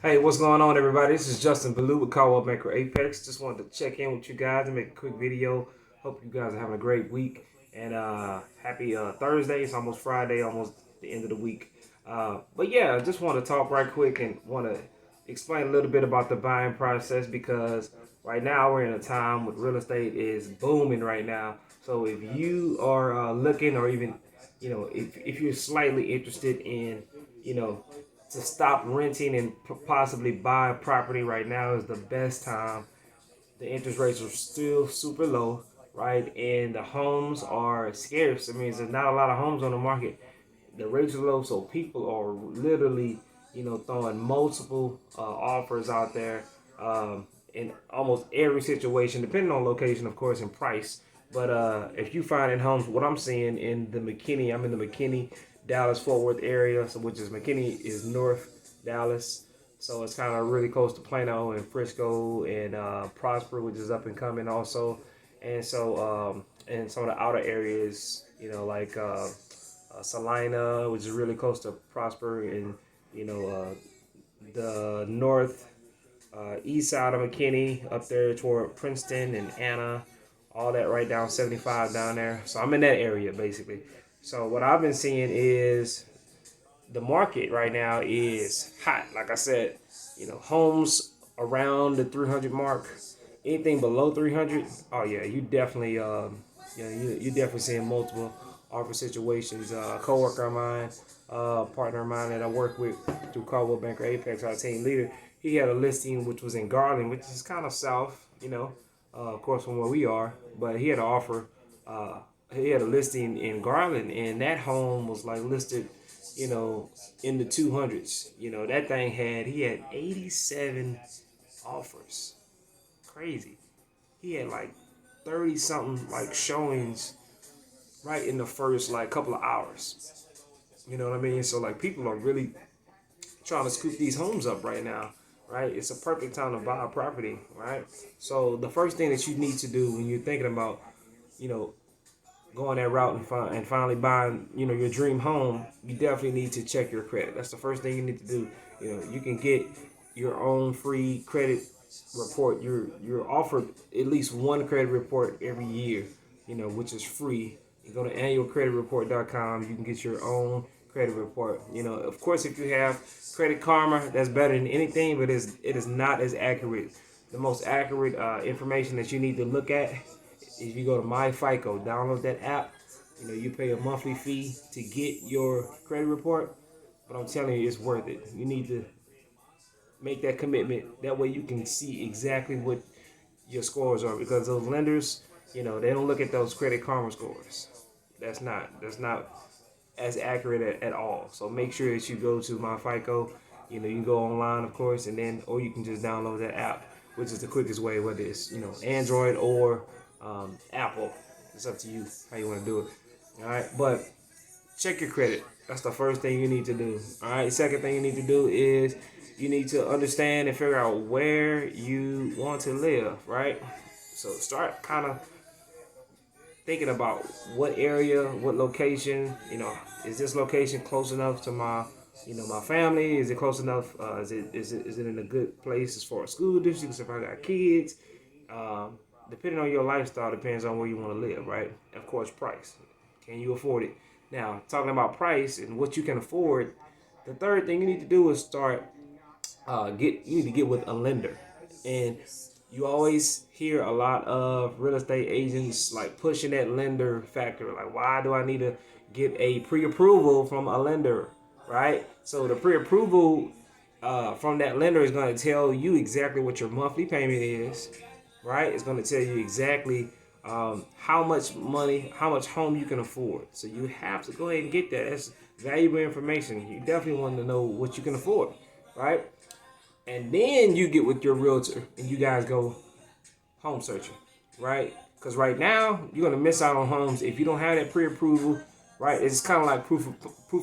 Hey, what's going on, everybody? This is Justin Ballou with Coldwell Banker Apex. Just wanted to check in with you guys and make a quick video. Hope you guys are having a great week and happy Thursday. It's almost Friday, almost the end of the week. But yeah, I just want to talk right quick and want to explain a little bit about the buying process because right now we're in a time with real estate is booming right now. So if you are looking or even, if you're slightly interested in, you know, to stop renting and possibly buy a property right now is the best time. The interest rates are still super low, right? And the homes are scarce. I mean, there's not a lot of homes on the market. The rates are low, so people are literally, throwing multiple offers out there in almost every situation, depending on location, of course, and price. But if you find in homes, what I'm seeing in the McKinney, I'm in the McKinney, Dallas Fort Worth area, so which is McKinney is North Dallas, so it's kind of really close to Plano and Frisco and Prosper, which is up and coming also, and so and some of the outer areas, like Salina, which is really close to Prosper, and the north east side of McKinney up there toward Princeton and Anna, all that right down 75 down there. So I'm in that area basically. So what I've been seeing is the market right now is hot. Like I said, homes around the 300 mark. Anything below 300, oh yeah, you definitely, you definitely seeing multiple offer situations. A coworker of mine, partner of mine that I work with through Coldwell Banker Apex, our team leader, he had a listing which was in Garland, which is kind of south, of course from where we are. But he had an offer. He had a listing in Garland, and that home was like listed, in the 200s. That thing he had 87 offers. Crazy. He had like 30 something like showings right in the first like couple of hours. You know what I mean? So like people are really trying to scoop these homes up right now, right? It's a perfect time to buy a property, right? So the first thing that you need to do when you're thinking about, you know, going that route and finally buying, your dream home, you definitely need to check your credit. That's the first thing you need to do. You can get your own free credit report. You're offered at least one credit report every year, which is free. You go to annualcreditreport.com. You can get your own credit report. Of course, if you have Credit Karma, that's better than anything, but it is not as accurate. The most accurate information that you need to look at, if you go to MyFICO, download that app, you pay a monthly fee to get your credit report, but I'm telling you, it's worth it. You need to make that commitment. That way you can see exactly what your scores are, because those lenders, they don't look at those Credit Karma scores. That's not as accurate at all. So make sure that you go to MyFICO. You can go online, of course, and then, or you can just download that app, which is the quickest way, whether it's, Android or Apple. It's up to you how you want to do it. All right, but check your credit. That's the first thing you need to do. All right, second thing you need to do is you need to understand and figure out where you want to live, right? So start kind of thinking about what area, what location. Is this location close enough to my family? Is it close enough? Is it in a good place as far as school districts? If I got kids, depending on your lifestyle, depends on where you want to live, right? And of course, price. Can you afford it? Now, talking about price and what you can afford, the third thing you need to do is start you need to get with a lender. And you always hear a lot of real estate agents like pushing that lender factor. Like, why do I need to get a pre-approval from a lender, right? So the pre-approval from that lender is going to tell you exactly what your monthly payment is, right? It's going to tell you exactly how much money, how much home you can afford. So you have to go ahead and get that. That's valuable information. You definitely want to know what you can afford, right? And then you get with your realtor and you guys go home searching, right? Because right now you're gonna miss out on homes if you don't have that pre-approval, right? It's kind of like proof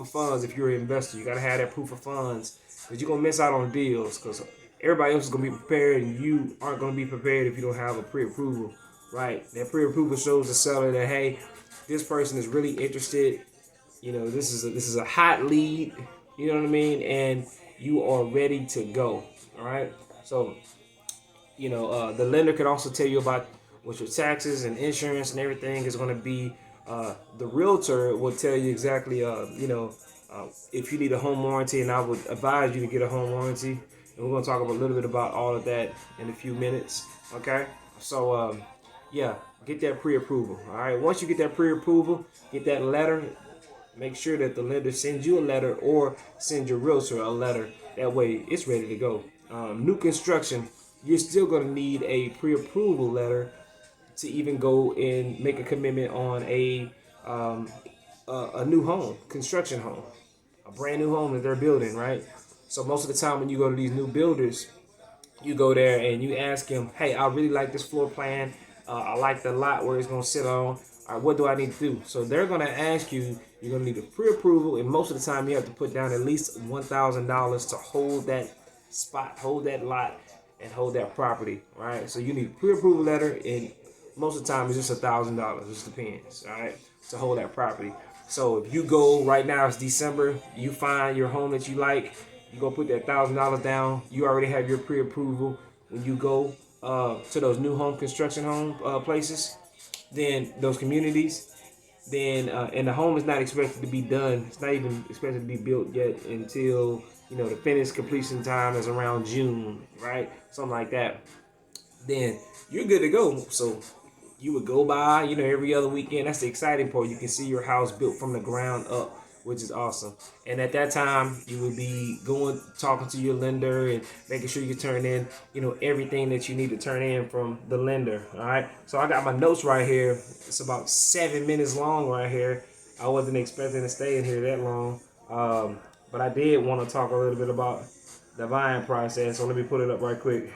of funds. If you're an investor, you gotta have that proof of funds, because you're gonna miss out on deals, because everybody else is gonna be prepared and you aren't gonna be prepared if you don't have a pre-approval, right? That pre-approval shows the seller that, hey, this person is really interested. This is a hot lead. You know what I mean? And you are ready to go. All right. So the lender could also tell you about what your taxes and insurance and everything is going to be. The realtor will tell you exactly, if you need a home warranty, and I would advise you to get a home warranty. And we're going to talk a little bit about all of that in a few minutes. Okay, so yeah, get that pre-approval. All right, once you get that pre-approval, get that letter. Make sure that the lender sends you a letter or send your realtor a letter. That way, it's ready to go. New construction, you're still going to need a pre-approval letter to even go and make a commitment on a new home, construction home, a brand new home that they're building, right? So most of the time when you go to these new builders, you go there and you ask him, hey, I really like this floor plan. I like the lot where it's going to sit on. All right, what do I need to do? So they're going to ask you, you're going to need a pre-approval, and most of the time you have to put down at least $1,000 to hold that spot, hold that lot, and hold that property, right? So you need a pre-approval letter, and most of the time it's just $1,000. It just depends, all right, to hold that property. So if you go right now, it's December, you find your home that you like, you go put that $1,000 down. You already have your pre-approval. When you go to those new home construction home places, then those communities, then and the home is not expected to be done. It's not even expected to be built yet until the finished completion time is around June, right? Something like that. Then you're good to go. So you would go by, every other weekend. That's the exciting part. You can see your house built from the ground up, which is awesome. And at that time, you would be talking to your lender and making sure you turn in, everything that you need to turn in from the lender. All right. So I got my notes right here. It's about 7 minutes long right here. I wasn't expecting to stay in here that long. But I did want to talk a little bit about the buying process. So let me put it up right quick.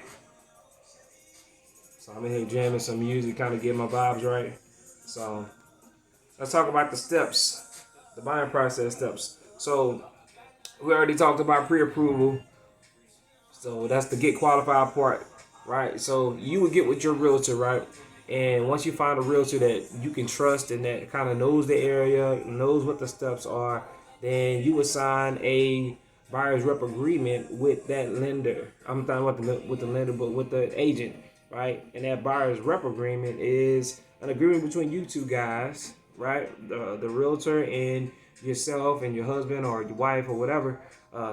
So I'm in here jamming some music, kind of get my vibes right. So let's talk about the steps, the buying process steps. So we already talked about pre-approval. So that's the get qualified part, right? So you would get with your realtor, right? And once you find a realtor that you can trust and that kind of knows the area, knows what the steps are, then you would sign a buyer's rep agreement with that lender. I'm talking about with the lender, but with the agent, right? And that buyer's rep agreement is an agreement between you two guys, right? The realtor and yourself and your husband or your wife or whatever,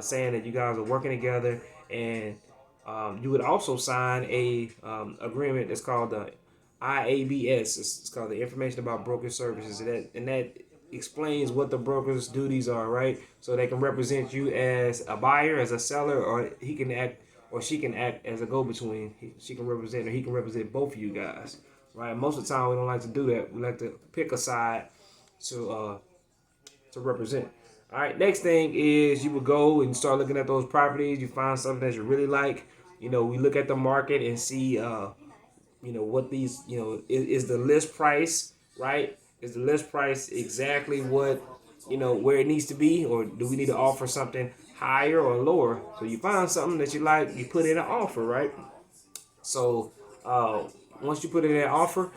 saying that you guys are working together, and you would also sign a agreement that's called the IABS. It's called the Information About Broker Services, and that explains what the broker's duties are, right? So they can represent you as a buyer, as a seller, or he can act or she can act as a go-between. She can represent, or he can represent both of you guys, right? Most of the time we don't like to do that. We like to pick a side to represent. All right, next thing is you would go and start looking at those properties. You find something that you really like. We look at the market and see what these, is the list price, right? Is the list price exactly what, where it needs to be, or do we need to offer something higher or lower? So you find something that you like, you put in an offer, right? So once you put in an offer,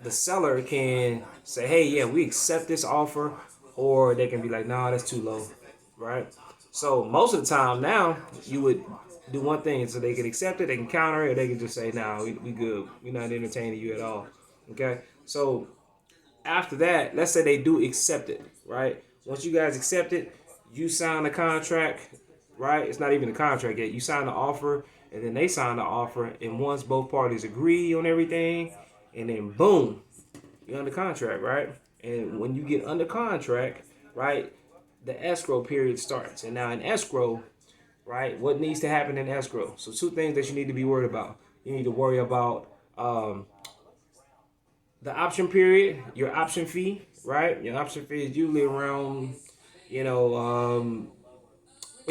the seller can say, hey, yeah, we accept this offer, or they can be like, nah, that's too low, right? So most of the time now, you would do one thing, so they can accept it, they can counter it, or they can just say, nah, we good, we're not entertaining you at all, okay? So after that, let's say they do accept it, right? Once you guys accept it, you sign the contract, right? It's not even a contract yet. You sign the offer, and then they sign the offer, and once both parties agree on everything, and then boom, you're under contract, right? And when you get under contract, right, the escrow period starts. And now in escrow, right, what needs to happen in escrow? So two things that you need to be worried about. You need to worry about the option period, your option fee, right? Your option fee is usually around, it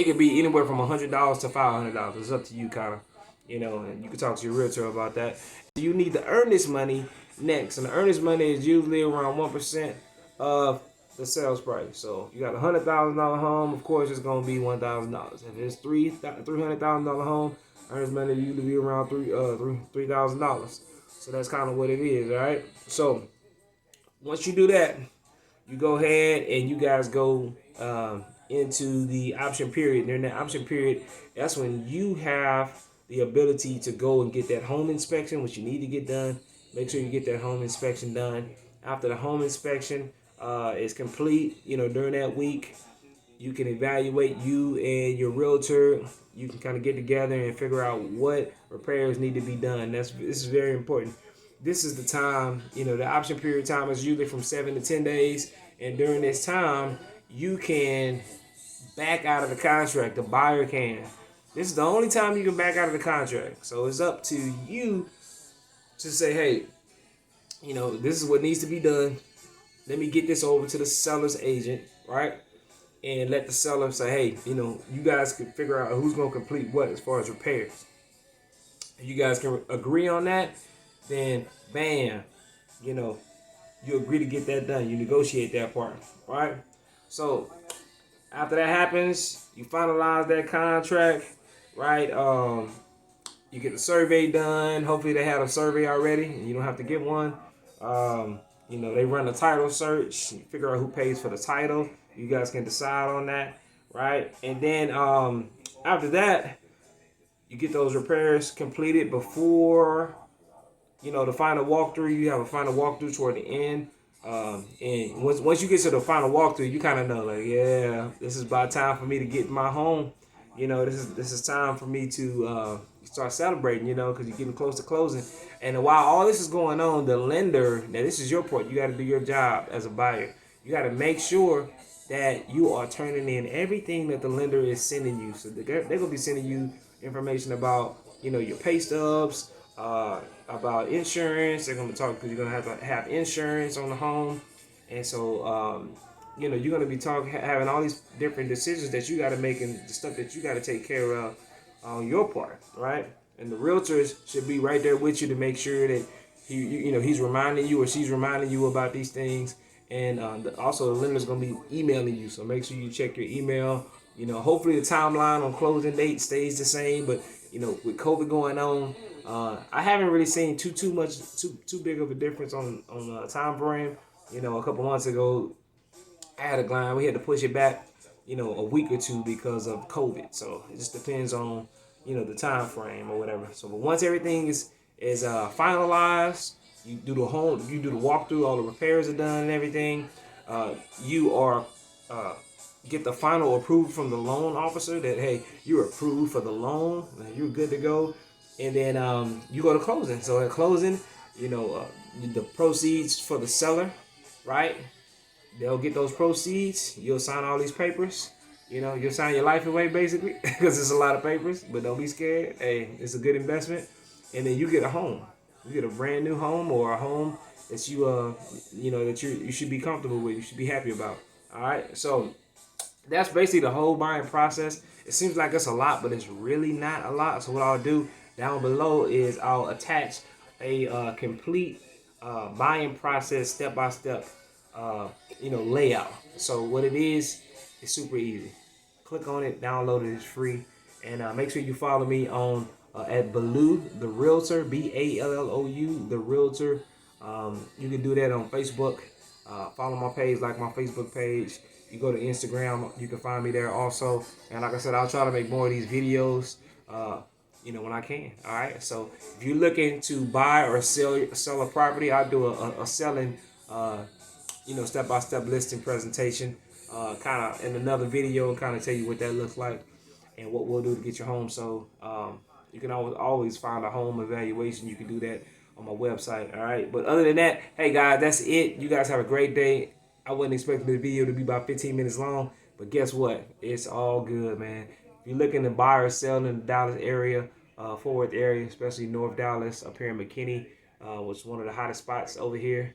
could be anywhere from $100 to $500. It's up to you, kind of, and you can talk to your realtor about that. You need the earnest money next, and the earnest money is usually around 1% of the sales price. So you got a $100,000 home, of course it's gonna be $1,000. If it's $300,000 home, earnest money usually be around $3,000. So that's kind of what it is, all right? So once you do that, you go ahead and you guys go into the option period. During that option period, that's when you have the ability to go and get that home inspection, which you need to get done. Make sure you get that home inspection done. After the home inspection is complete, during that week, you can evaluate, you and your realtor. You can kind of get together and figure out what repairs need to be done. This is very important. This is the time, the option period time is usually from 7 to 10 days. And during this time, you can back out of the contract. The buyer can. This is the only time you can back out of the contract. So it's up to you to say, hey, this is what needs to be done. Let me get this over to the seller's agent, right? And let the seller say, hey, you guys can figure out who's going to complete what as far as repairs. If you guys can agree on that, then bam, you agree to get that done. You negotiate that part, right? So after that happens, you finalize that contract, right? You get the survey done. Hopefully they have a survey already and you don't have to get one. They run a title search, figure out who pays for the title. You guys can decide on that, right? And then after that, you get those repairs completed before, the final walkthrough. You have a final walkthrough toward the end. And once you get to the final walkthrough, you kind of know, like, yeah, this is about time for me to get my home. This is time for me to start celebrating, because you're getting close to closing. And while all this is going on, the lender, now this is your part. You got to do your job as a buyer. You got to make sure that you are turning in everything that the lender is sending you. So they're going to be sending you information about, your pay stubs, about insurance. They're going to talk because you're going to have insurance on the home. And so, you're going to be having all these different decisions that you got to make and the stuff that you got to take care of on your part, right? And the realtors should be right there with you to make sure that he's reminding you or she's reminding you about these things. And also the lender's going to be emailing you. So make sure you check your email. Hopefully the timeline on closing date stays the same. But, with COVID going on, I haven't really seen too big of a difference on time frame. A couple months ago, I had a client. We had to push it back, a week or two because of COVID. So it just depends on, the time frame or whatever. So but once everything is finalized, you do the walkthrough, all the repairs are done and everything. You are get the final approval from the loan officer that, hey, you're approved for the loan, you're good to go. And then you go to closing. So at closing, the proceeds for the seller, right? They'll get those proceeds. You'll sign all these papers. You'll sign your life away basically because it's a lot of papers. But don't be scared. Hey, it's a good investment. And then you get a home. You get a brand new home or a home that you should be comfortable with. You should be happy about. All right. So that's basically the whole buying process. It seems like it's a lot, but it's really not a lot. So what I'll do down below is I'll attach a complete buying process step by step. Layout. So what it is, it's super easy. Click on it, download it, it's free. And make sure you follow me on at Ballou, the realtor, Ballou, the realtor. You can do that on Facebook. Follow my page, like my Facebook page. You go to Instagram, you can find me there also. And like I said, I'll try to make more of these videos, when I can. All right. So if you're looking to buy or sell a property, I'll do a selling step-by-step listing presentation kind of in another video and kind of tell you what that looks like and what we'll do to get your home. So you can always find a home evaluation. You can do that on my website. All right. But other than that, hey guys, that's it. You guys have a great day. I wasn't expecting this video to be about 15 minutes long, but guess what? It's all good, man. If you're looking to buy or sell in the Dallas area, Fort Worth area, especially North Dallas, up here in McKinney, which is one of the hottest spots over here.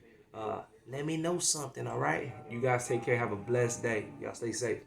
Let me know something, all right? You guys take care. Have a blessed day. Y'all stay safe.